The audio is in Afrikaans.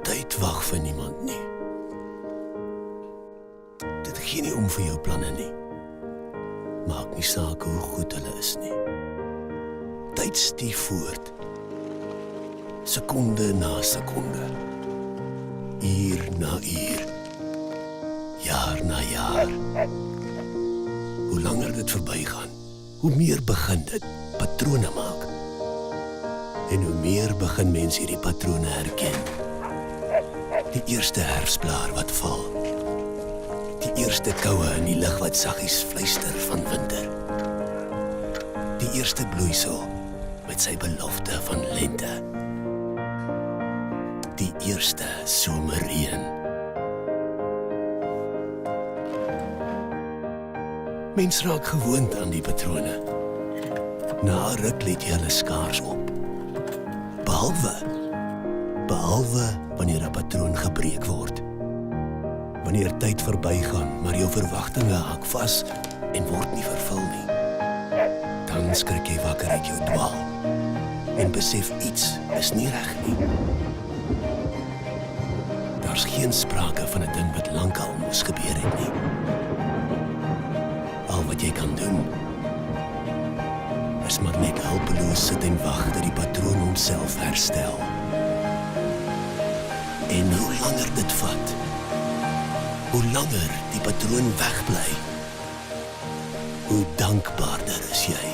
Tyd wag vir niemand nie. Dit gee nie om vir jou planne nie. Maak nie saak hoe goed hulle is nie. Tyd stief voort. Sekonde na sekonde. Uur na uur. Jaar na jaar. Hoe langer dit verbygaan, hoe meer begin dit patrone maak. En hoe meer begin mense hierdie patrone herken. Die eerste herfsblaar wat val. Die eerste koue in die lug wat saggies fluister van winter. Die eerste bloeisel met sy belofte van lente. Die eerste somerreën. Mens raak gewoond aan die patrone. Na 'n ruk let jy hulle skaars op. Behalwe wanneer 'n patroon gebreek word. Wanneer tyd verbygaan, maar jou verwagtinge hak vas en word nie vervul nie. Dan skrik jy wakker uit jou dwaal en besef iets is nie reg nie. Daar's geen sprake van 'n ding wat lankal moes gebeur het nie. Al wat jy kan doen is maar net hulpeloos sit en wag dat die patroon homself herstel. En hoe langer dit vat, hoe langer die patroon wegbly, hoe dankbaarder is jy.